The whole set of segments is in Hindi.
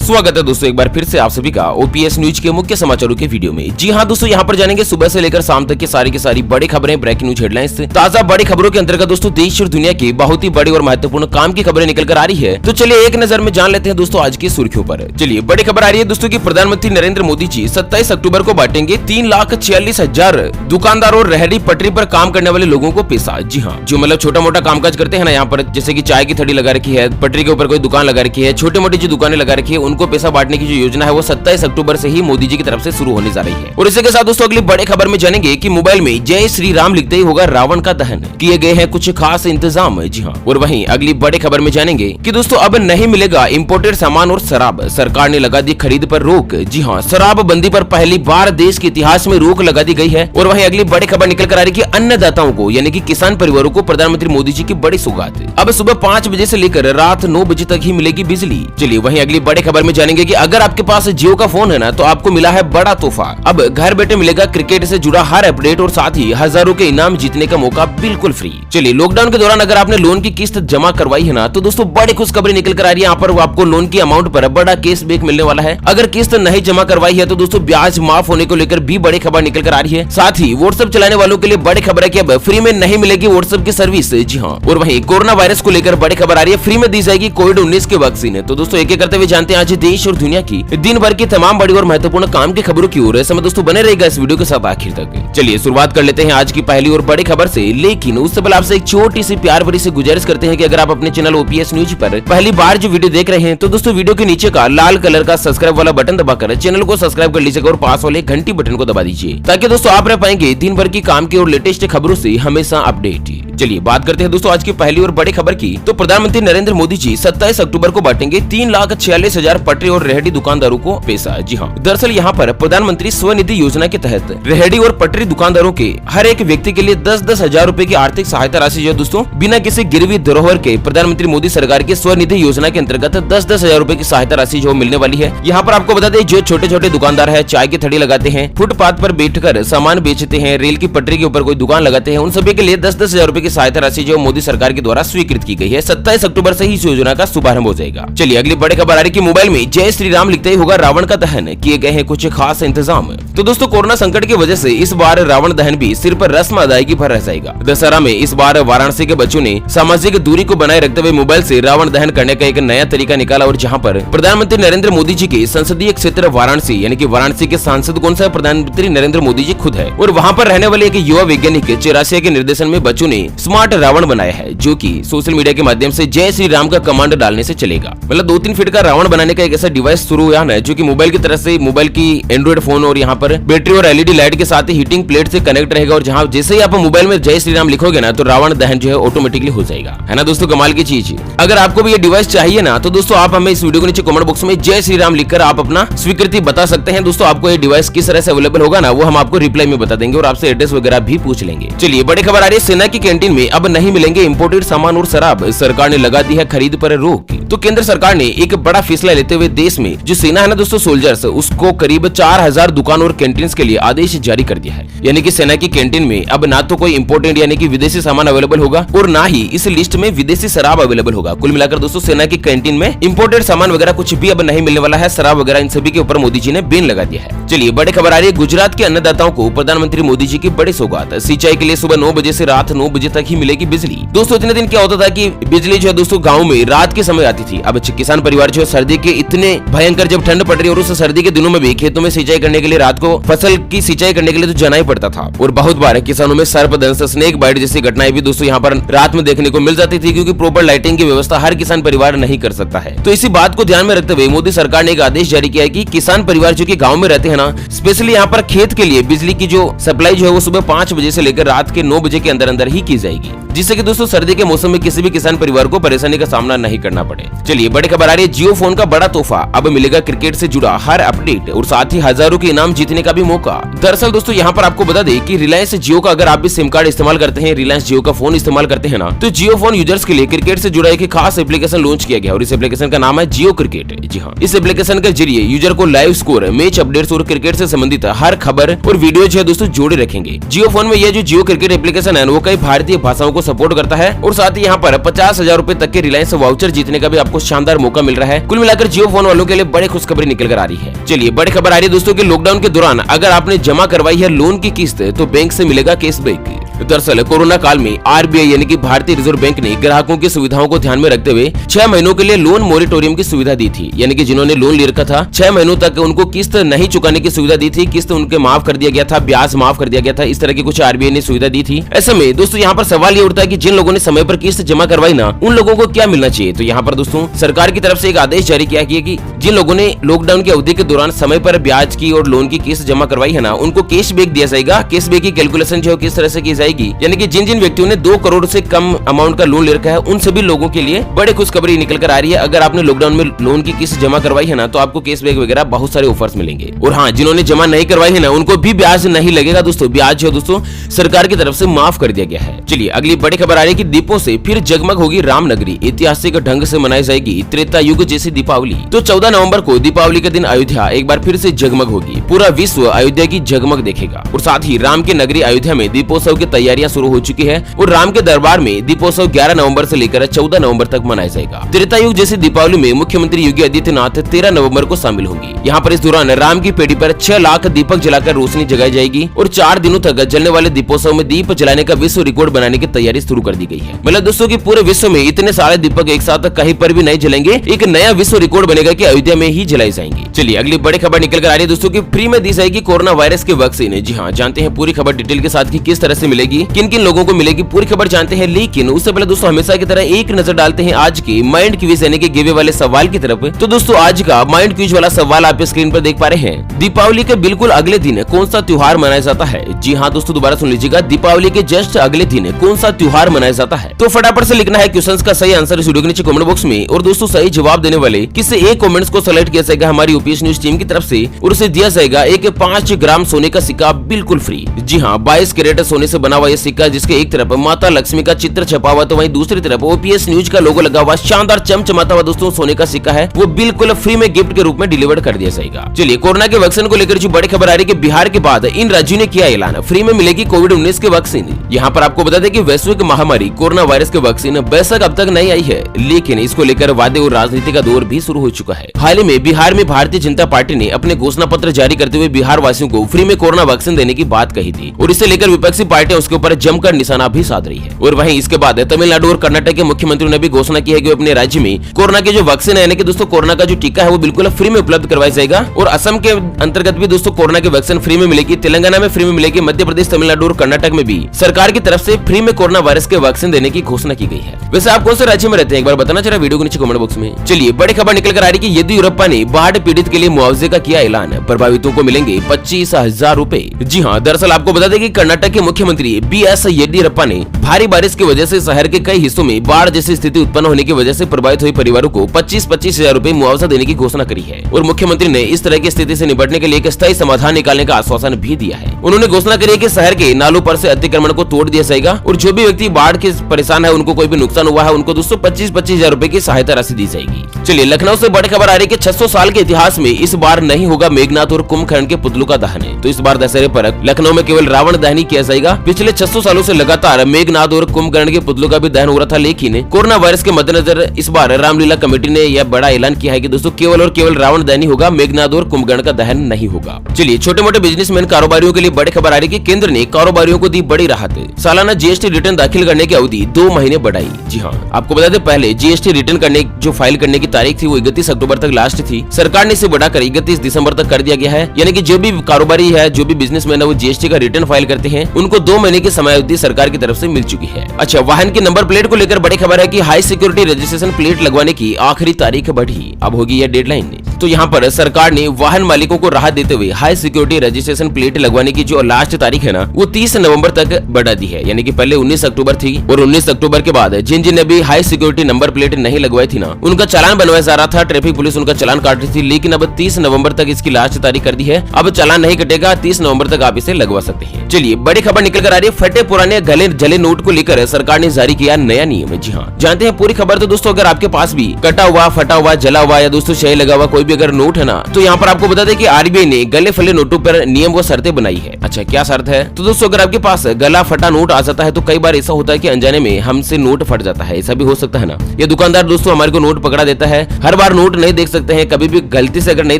स्वागत है दोस्तों एक बार फिर से आप सभी का ओपीएस न्यूज के मुख्य समाचारों के वीडियो में। जी हां दोस्तों, यहां पर जानेंगे सुबह से लेकर शाम तक की सारी बड़ी खबरें, ब्रेकिंग न्यूज हेडलाइंस। ताजा बड़ी खबरों के अंतर्गत दोस्तों देश और दुनिया की बहुत ही बड़ी और महत्वपूर्ण काम की खबरें निकल कर आ रही है। तो चलिए एक नजर में जान लेते हैं दोस्तों आज की सुर्खियों पर। चलिए बड़ी खबर आ रही है दोस्तों की प्रधानमंत्री नरेंद्र मोदी जी 27 अक्टूबर को बांटेंगे 3,46,000 दुकानदारों और रेहड़ी पटरी पर काम करने वाले लोगों को पैसा। जी हाँ, जो मतलब छोटा मोटा कामकाज करते हैं ना यहाँ पर, जैसे की चाय की थड़ी लगा रखी है, पटरी के ऊपर कोई दुकान लगा रखी है, छोटी मोटी जो दुकानें लगा रखी है, उनको पैसा बांटने की जो योजना है वो 27 अक्टूबर से ही मोदी जी की तरफ से शुरू होने जा रही है। और इसी के साथ दोस्तों अगली बड़ी खबर में जानेंगे कि मोबाइल में जय श्री राम लिखते ही होगा रावण का दहन, किए गए हैं कुछ खास इंतजाम। जी हाँ, और वहीं अगली बड़ी खबर में जानेंगे कि दोस्तों अब नहीं मिलेगा इंपोर्टेड सामान और शराब, सरकार ने लगा दी खरीद पर रोक। जी हाँ, शराब बंदी पर पहली बार देश के इतिहास में रोक लगा दी गई है। और वहीं अगली बड़ी खबर निकल कर आ रही है कि अन्नदाताओं को यानी कि किसान परिवारों को प्रधानमंत्री मोदी जी की बड़ी सौगात, अब सुबह 5 बजे से लेकर रात 9 बजे तक ही मिलेगी बिजली। चलिए वहीं अगली बड़ी खबर में जानेंगे कि अगर आपके पास जियो का फोन है ना तो आपको मिला है बड़ा तोहफा। अब घर बैठे मिलेगा क्रिकेट से जुड़ा हर अपडेट और साथ ही हजारों के इनाम जीतने का मौका बिल्कुल फ्री। चलिए लॉकडाउन के दौरान अगर आपने लोन की किस्त जमा करवाई है ना तो दोस्तों बड़ी खुशखबरी निकल कर आ रही है। यहाँ पर आपको लोन की अमाउंट पर बड़ा कैशबैक मिलने वाला है। अगर किस्त नहीं जमा करवाई है तो दोस्तों ब्याज माफ होने को लेकर भी बड़ी खबर निकल कर आ रही है। साथ ही व्हाट्सएप चलाने वालों के लिए बड़ी खबर है कि अब फ्री में नहीं मिलेगी व्हाट्सएप की सर्विस। जी हाँ, और वहीं कोरोना वायरस को लेकर बड़ी खबर आ रही है, फ्री में दी जाएगी कोविड-19 के वैक्सीन। तो दोस्तों एक एक करते हुए जानते हैं आज देश और दुनिया की दिन भर की तमाम बड़ी और महत्वपूर्ण काम की खबरों की ओर। समय दोस्तों बने रहेगा इस वीडियो के साथ आखिर तक। चलिए शुरुआत कर लेते हैं आज की पहली और बड़ी खबर से, लेकिन उससे पहले आपसे एक छोटी सी प्यार भरी से गुजारिश करते हैं कि अगर आप अपने चैनल ओपीएस न्यूज पर पहली बार जो वीडियो देख रहे हैं तो दोस्तों वीडियो के नीचे का लाल कलर का सब्सक्राइब वाला बटन दबाकर चैनल को सब्सक्राइब कर लीजिएगा और पास वाले घंटी बटन को दबा दीजिए ताकि दोस्तों आप रह पाएंगे दिन भर की काम की और लेटेस्ट खबरों से हमेशा अपडेट। चलिए बात करते हैं दोस्तों आज की पहली और बड़ी खबर की। तो प्रधानमंत्री नरेंद्र मोदी जी 27 अक्टूबर को बांटेंगे 3,46,000 पटरी और रेहड़ी दुकानदारों को पैसा। जी हाँ, दरअसल यहाँ पर प्रधानमंत्री स्वनिधि योजना के तहत रेहड़ी और पटरी दुकानदारों के हर एक व्यक्ति के लिए 10-10 हजार रूपए की आर्थिक सहायता राशि जो दोस्तों बिना किसी गिरवी धरोहर के प्रधानमंत्री मोदी सरकार के स्वनिधि योजना के अंतर्गत 10-10 हजार रूपए की सहायता राशि जो मिलने वाली है। यहाँ पर आपको बता दें जो छोटे छोटे दुकानदार है, चाय की थड़ी लगाते हैं, फुटपाथ पर बैठकर सामान बेचते हैं, रेल की पटरी के ऊपर कोई दुकान लगाते हैं, उन सभी के लिए 10-10 हजार रूपए की सहायता राशि जो मोदी सरकार के द्वारा स्वीकृत की गई है। 27 अक्टूबर से ही इस योजना का शुभारंभ हो जाएगा। चलिए अगली बड़ी खबर आ रही है कि मोबाइल में जय श्री राम लिखते ही होगा रावण का दहन, किए गए हैं कुछ खास इंतजाम। तो दोस्तों कोरोना संकट की वजह से इस बार रावण दहन भी सिर्फ रस्म अदायगी पर रह जाएगा। दशहरा में इस बार वाराणसी के बच्चों ने सामाजिक दूरी को बनाए रखते हुए मोबाइल से रावण दहन करने का एक नया तरीका निकाला। और जहां पर प्रधानमंत्री नरेंद्र मोदी जी के संसदीय क्षेत्र वाराणसी यानी कि वाराणसी के सांसद कौन सा प्रधानमंत्री नरेंद्र मोदी जी खुद है। और वहां पर रहने वाले एक युवा वैज्ञानिक चिरासिया के निर्देशन में बच्चों ने स्मार्ट रावण बनाया है जो कि सोशल मीडिया के माध्यम से जय श्री राम का कमांड डालने से चलेगा। मतलब 2-3 फीट का रावण बनाने का एक ऐसा डिवाइस शुरू हुआ है जो कि मोबाइल की तरह से मोबाइल की एंड्रॉइड फोन और यहाँ पर बैटरी और एलईडी लाइट के साथ ही हीटिंग प्लेट से कनेक्ट रहेगा। और जहाँ जैसे ही आप मोबाइल में जय श्री राम लिखोगे ना तो रावण दहन जो है ऑटोमेटिकली हो जाएगा। है ना दोस्तों, कमाल की चीज। अगर आपको भी ये डिवाइस चाहिए ना तो दोस्तों आप हमें इस वीडियो के नीचे कमेंट बॉक्स में जय श्री राम लिखकर आप अपना स्वीकृति बता सकते हैं। दोस्तों आपको ये डिवाइस किस तरह से अवेलेबल होगा ना वो हम आपको रिप्लाई में बता देंगे और आपसे एड्रेस वगैरह भी पूछ लेंगे। चलिए बड़ी खबर आ रही है, सेना की कैंटीन में अब नहीं मिलेंगे इंपोर्टेड सामान और शराब, सरकार ने लगा दी है खरीद पर रोक। तो केंद्र सरकार ने एक बड़ा फैसला लेते हुए देश में जो सेना है ना दोस्तों सोल्जर्स, उसको करीब 4000 दुकान और कैंटीन के लिए आदेश जारी कर दिया है। यानी कि सेना की कैंटीन में अब ना तो कोई इंपोर्टेड यानी कि विदेशी सामान अवेलेबल होगा और ना ही इस लिस्ट में विदेशी शराब अवेलेबल होगा। कुल मिलाकर दोस्तों सेना की कैंटीन में इंपोर्टेड सामान वगैरह कुछ भी अब नहीं मिलने वाला है। शराब वगैरह इन सभी के ऊपर मोदी जी ने बैन लगा दिया है। चलिए बड़ी खबर आ रही है, गुजरात के अन्नदाताओं को प्रधानमंत्री मोदी जी की बड़ी सौगात, सिंचाई के लिए सुबह 9 बजे से रात 9 बजे तक ही मिलेगी बिजली। दोस्तों इतने दिन क्या होता था कि बिजली जो है दोस्तों गाँव में रात के समय आती थी। अब किसान परिवार जो सर्दी के इतने भयंकर जब ठंड पड़ रही और उस सर्दी के दिनों में भी खेतों में सिंचाई करने के लिए रात को फसल की सिंचाई करने के लिए तो जाना ही पड़ता था। और बहुत बार किसानों में सर्पदंश, स्नेक बाइट जैसी घटनाएं भी दोस्तों यहाँ पर रात में देखने को मिल जाती थी क्योंकि प्रॉपर लाइटिंग की व्यवस्था हर किसान परिवार नहीं कर सकता है। तो इसी बात को ध्यान में रखते हुए मोदी सरकार ने एक आदेश जारी किया है कि किसान परिवार जो कि गाँव में रहते हैं ना, स्पेशली यहाँ पर खेत के लिए बिजली की जो सप्लाई जो है वो सुबह 5 बजे से लेकर रात के 9 बजे के अंदर अंदर ही की जाएगी, जिससे कि दोस्तों सर्दी के मौसम में किसी भी किसान परिवार को परेशानी का सामना नहीं करना पड़े। चलिए बड़ी खबर आ रही है, जियो फोन का बड़ा तोहफा, अब मिलेगा क्रिकेट से जुड़ा हर अपडेट और साथ ही हजारों के इनाम जीतने का भी मौका। दरअसल दोस्तों यहाँ पर आपको बता दें कि रिलायंस जियो का अगर आप भी सिम कार्ड इस्तेमाल करते हैं, रिलायंस जियो का फोन इस्तेमाल करते हैं ना, तो जियो फोन यूजर्स के लिए क्रिकेट से जुड़ा एक खास एप्लीकेशन लॉन्च किया गया और इस एप्लीकेशन का नाम है जियो क्रिकेट। जी हाँ, इस एप्लीकेशन के जरिए यूजर को लाइव स्कोर, मैच अपडेट्स और क्रिकेट से संबंधित हर खबर और वीडियो जो है दोस्तों जोड़े रखेंगे। जियो फोन में यह जो जियो क्रिकेट एप्लीकेशन है वो कई भारतीय भारतीय भाषाओं को सपोर्ट करता है और साथ ही यहाँ पर 50,000 रूपए तक के रिलायंस वाउचर जीतने का भी आपको शानदार मौका मिल रहा है। कुल मिलाकर जियो फोन वालों के लिए बड़ी खुशखबरी निकल कर आ रही है। चलिए बड़ी खबर आ रही है दोस्तों की लॉकडाउन के दौरान अगर आपने जमा करवाई है लोन की किस्त तो बैंक से मिलेगा कैशबैक। दरअसल कोरोना काल में आरबीआई यानी कि भारतीय रिजर्व बैंक ने ग्राहकों की सुविधाओं को ध्यान में रखते हुए 6 महीनों के लिए लोन मोरिटोरियम की सुविधा दी थी। यानी कि जिन्होंने लोन ले रखा था 6 महीनों तक उनको किस्त नहीं चुकाने की सुविधा दी थी, किस्त उनके माफ कर दिया गया था, ब्याज माफ कर दिया गया था, इस तरह की कुछ आरबीआई ने सुविधा दी थी। ऐसे में दोस्तों यहाँ पर सवाल ये उठता है कि जिन लोगों ने समय पर किस्त जमा करवाई ना उन लोगों को क्या मिलना चाहिए। तो यहाँ पर दोस्तों सरकार की तरफ से एक आदेश जारी किया गया कि जिन लोगों ने लॉकडाउन की अवधि के दौरान समय पर ब्याज की और लोन की किस्त जमा करवाई है ना उनको कैशबैक दिया जाएगा। कैशबैक की कैलकुलेशन जो किस तरह से की जाएगी, यानी कि जिन व्यक्तियों ने 2 करोड़ से कम अमाउंट का लोन ले रखा है उन सभी लोगों के लिए बड़े खुशखबरी निकल कर आ रही है। अगर आपने लॉकडाउन में लोन की किस्त जमा करवाई है ना तो आपको कैशबैक वगैरह बहुत सारे ऑफर्स मिलेंगे। और हाँ, जिन्होंने जमा नहीं करवाई है ना उनको भी ब्याज नहीं लगेगा दोस्तों। ब्याज जो दोस्तों सरकार की तरफ से माफ कर दिया गया है। चलिए अगली बड़ी खबर आ रही है कि दीपों से फिर जगमग होगी रामनगरी, ऐतिहासिक ढंग से मनाई जाएगी त्रेता युग जैसी दीपावली। तो 14 नवंबर को दीपावली के दिन अयोध्या एक बार फिर से जगमग होगी, पूरा विश्व अयोध्या की जगमग देखेगा। और साथ ही राम की नगरी अयोध्या में दीपोत्सव की तैयारियां शुरू हो चुकी है और राम के दरबार में दीपोत्सव 11 नवंबर से लेकर 14 नवंबर तक मनाया जाएगा। त्रेता युग जैसी दीपावली में मुख्यमंत्री योगी आदित्यनाथ 13 नवंबर को शामिल होंगी। यहाँ पर इस दौरान राम की पेड़ी पर 6 लाख दीपक जलाकर रोशनी जगाई जाएगी और 4 दिनों तक जलने वाले दीपोत्सव में दीप जलाने का विश्व रिकॉर्ड बनाने की तैयारी शुरू कर दी गई है। मतलब दोस्तों की पूरे विश्व में इतने सारे दीपक एक साथ कहीं पर भी नहीं जलेंगे, एक नया विश्व रिकॉर्ड बनेगा कि अयोध्या में ही जलाई जाएंगे। चलिए अगली बड़ी खबर निकल कर आ रही है दोस्तों की फ्री में दी जाएगी कोरोना वायरस की वैक्सीन। जी हाँ, जानते हैं पूरी खबर डिटेल के साथ कि किस तरह से मिलेगी, किन किन लोगों को मिलेगी, पूरी खबर जानते हैं। लेकिन उससे पहले दोस्तों हमेशा की तरह एक नजर डालते हैं आज के माइंड क्विज यानी कि गिवे वाले सवाल की तरफ। तो दोस्तों आज का माइंड क्विज वाला सवाल आप स्क्रीन पर देख पा रहे हैं। दीपावली के बिल्कुल अगले दिन कौन सा त्योहार मनाया जाता है? जी हाँ दोस्तों, दोबारा सुन लीजिएगा, दीपावली के जस्ट अगले दिन कौन सा त्योहार मनाया जाता है? तो फटाफट से लिखना है क्वेश्चन का सही आंसर इस वीडियो के नीचे कमेंट बॉक्स में। और दोस्तों सही जवाब देने वाले किसी एक कमेंट्स को सेलेक्ट किया जाएगा हमारी यूपीएस न्यूज टीम की तरफ से और उसे दिया जाएगा एक 5 ग्राम सोने का सिक्का बिल्कुल फ्री। जी हाँ, 22 कैरेट सोने से बना हुआ ये सिक्का जिसके एक तरफ माता लक्ष्मी का चित्र छपा हुआ तो वहीं दूसरी तरफ ओपीएस न्यूज का लोगो लगा हुआ शानदार चमचमाता हुआ दोस्तों सोने का सिक्का है, वो बिल्कुल फ्री में गिफ्ट के रूप में डिलीवर कर दिया जाएगा। चलिए कोरोना के वैक्सीन को लेकर जो बड़ी खबर आ रही है कि बिहार के बाद इन राज्यों ने किया ऐलान, फ्री में मिलेगी कोविड-19 की वैक्सीन। यहाँ पर आपको बता दें कि वैश्विक महामारी कोरोना वायरस की वैक्सीन बेशक अब तक नहीं आई है, लेकिन इसको लेकर वादे और राजनीति का दौर भी शुरू हो चुका है। हाल ही में बिहार में भारतीय जनता पार्टी ने अपने घोषणा पत्र जारी करते हुए बिहार वासियों को फ्री में कोरोना वैक्सीन देने की बात कही थी और इसे लेकर विपक्षी पार्टियां उसके ऊपर जमकर निशाना भी साध रही है। और वहीं इसके बाद तमिलनाडु और कर्नाटक के मुख्यमंत्रियों ने भी घोषणा की है कि अपने राज्य में कोरोना की जो वैक्सीन है यानी कि दोस्तों कोरोना का जो टीका है वो बिल्कुल फ्री में उपलब्ध करवाया जाएगा। और असम के अंतर्गत भी दोस्तों कोरोना की वैक्सीन फ्री में मिलेगी, तेलंगाना में फ्री में मिलेगी, मध्य प्रदेश, तमिलनाडु और कर्नाटक में भी सरकार की तरफ से फ्री में कोरोना वायरस के वैक्सीन देने की घोषणा की गई है। वैसे आप कौन से राज्य में रहते हैं एक बार बताना चाहिए वीडियो के नीचे कमेंट बॉक्स में। चलिए बड़ी खबर निकल कर आ रही है कि येदियुरप्पा ने बाढ़ पीड़ित के लिए मुआवजे का किया ऐलान, प्रभावितों को मिलेंगे 25,000 रूपए। जी हाँ, दरअसल आपको बता दें कि कर्नाटक के मुख्यमंत्री बीएस येदियुरप्पा ने भारी बारिश की वजह से शहर के कई हिस्सों में बाढ़ जैसी स्थिति उत्पन्न होने की वजह से प्रभावित हुए परिवारों को 25,000 रूपए मुआवजा देने की घोषणा करी है। और मुख्यमंत्री ने इस तरह की स्थिति से निपटने के लिए एक स्थायी समाधान निकालने का आश्वासन भी दिया है। उन्होंने घोषणा करी है कि शहर के नालों पर से अतिक्रमण को तोड़ दिया जाएगा और जो भी व्यक्ति बाढ़ के परेशान है, उनको कोई भी नुकसान हुआ है, उनको दोस्तों 25,000 रूपए की सहायता राशि दी जाएगी। चलिए लखनऊ से बड़ी खबर आ रही है कि 600 साल के इतिहास में इस बार नहीं होगा मेघनाथ और कुंभकर्ण के पुतलों का दहन। तो इस बार दशहरे पर लखनऊ में केवल रावण दहन किया जाएगा। पिछले 600 सालों से लगातार मेघनाथ और कुंभकर्ण के पुतलों का भी दहन हो रहा था, लेकिन कोरोना वायरस के मद्देनजर इस बार रामलीला कमेटी ने यह बड़ा ऐलान किया है कि दोस्तों केवल और केवल रावण दहन ही होगा, मेघनाथ और कुंभकर्ण का दहन नहीं होगा। चलिए छोटे मोटे बिजनेसमैन कारोबारियों के लिए बड़ी खबर आ रही है कि केंद्र ने कारोबारियों को दी बड़ी राहत, सालाना जीएसटी रिटर्न दाखिल करने की अवधि 2 महीने बढ़ाई। जी हाँ, आपको बता दें पहले जीएसटी रिटर्न करने जो फाइल करने की तारीख थी वो 31 अक्टूबर तक लास्ट थी, सरकार ने इसे बढ़ाकर 31 दिसंबर तक कर दिया गया है। यानी कि जो भी कारोबारी है, जो भी बिजनेसमैन है वो जीएसटी का रिटर्न फाइल करते हैं, उनको 2 महीने की समय अवधि सरकार की तरफ से मिल चुकी है। अच्छा, वाहन की नंबर प्लेट को लेकर बड़ी खबर है कि हाई सिक्योरिटी रजिस्ट्रेशन प्लेट लगवाने की आखिरी तारीख बढ़ी, अब होगी यह डेडलाइन। तो यहाँ पर सरकार ने वाहन मालिकों को राहत देते हुए हाई सिक्योरिटी रजिस्ट्रेशन प्लेट लगवाने की जो लास्ट तारीख है ना वो 30 नवंबर तक बढ़ा दी है। यानी कि पहले 19 अक्टूबर थी और 19 अक्टूबर के बाद जिन ने भी हाई सिक्योरिटी नंबर प्लेट नहीं लगवाई थी ना उनका चालान बनवाया जा रहा था, ट्रैफिक पुलिस उनका चालान काट रही थी, लेकिन अब 30 नवंबर तक इसकी लास्ट तारीख कर दी है। अब चालान नहीं कटेगा, 30 नवंबर तक आप इसे लगवा सकते हैं। चलिए बड़ी खबर निकल कर आ रही है, फटे पुराने गले जले नोट को लेकर सरकार ने जारी किया नया नियम। जी हाँ, जानते हैं पूरी खबर। तो दोस्तों अगर आपके पास भी कटा हुआ, फटा हुआ, जला हुआ या दोस्तों स्याही लगा हुआ कोई भी अगर नोट है ना, तो यहाँ पर आपको बता दें कि आरबीआई ने गले फले नोटों पर नियम व शर्तें बनाई है। अच्छा, क्या शर्त है? तो दोस्तों, अगर आपके पास गला फटा नोट आ जाता है तो कई बार ऐसा होता है कि अनजाने में हमसे नोट फट जाता है, ऐसा भी हो सकता है ना। ये दुकानदार दोस्तों हमारे को नोट पकड़ा देता है, हर बार नोट नहीं देख सकते हैं, कभी भी गलती से अगर नहीं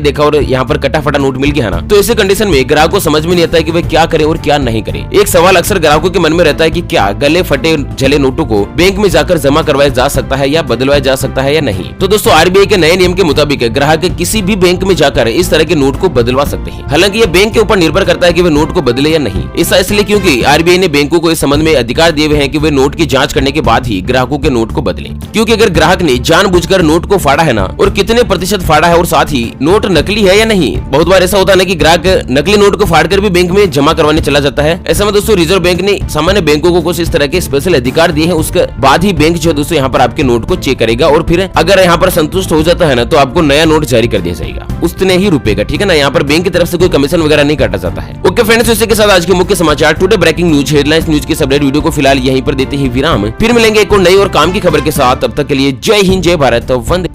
देखा और यहाँ पर कटा फटा नोट मिल गया ना, तो ऐसे कंडीशन में ग्राहक को समझ में नहीं आता है कि वे क्या करे और क्या नहीं करे। एक सवाल अक्सर ग्राहकों के मन में रहता है कि क्या गले फटे जले नोटों को बैंक में जाकर जमा करवाया जा सकता है या बदलवाया जा सकता है या नहीं। तो दोस्तों, आरबीआई के नए नियम के मुताबिक ग्राहक किसी भी बैंक में जाकर इस तरह के नोट को बदलवा सकते हैं। हालांकि ये बैंक के ऊपर निर्भर करता है कि वे नोट को बदले या नहीं। ऐसा इसलिए क्योंकि आरबीआई ने बैंकों को इस संबंध में अधिकार दिए हुए हैं कि वे नोट की जांच करने के बाद ही ग्राहकों के नोट को बदलें। क्योंकि अगर ग्राहक ने जानबूझकर नोट को फाड़ा है ना, और कितने प्रतिशत फाड़ा है और साथ ही नोट नकली है या नहीं। बहुत बार ऐसा होता है ना कि ग्राहक नकली नोट को फाड़कर भी बैंक में जमा करवाने चला जाता है। ऐसे में दोस्तों रिजर्व बैंक ने सामान्य बैंकों को कुछ इस तरह के स्पेशल अधिकार दिए हैं। उसके बाद ही बैंक जो दोस्तों यहाँ पर आपके नोट को चेक करेगा और फिर अगर यहाँ पर संतुष्ट हो जाता है ना, तो आपको नया नोट जारी कर दिया जाएगा उतने ही रुपए का। ठीक है ना, यहाँ पर बैंक की तरफ से कोई कमीशन वगैरह नहीं काटा जाता है। ओके फ्रेंड्स, इसी के साथ आज के मुख्य समाचार today breaking news headlines news के अपडेट वीडियो को फिलहाल यहीं पर देते ही विराम। फिर मिलेंगे एक और नई और काम की खबर के साथ, तब तक के लिए जय हिंद, जय भारत, वंदे।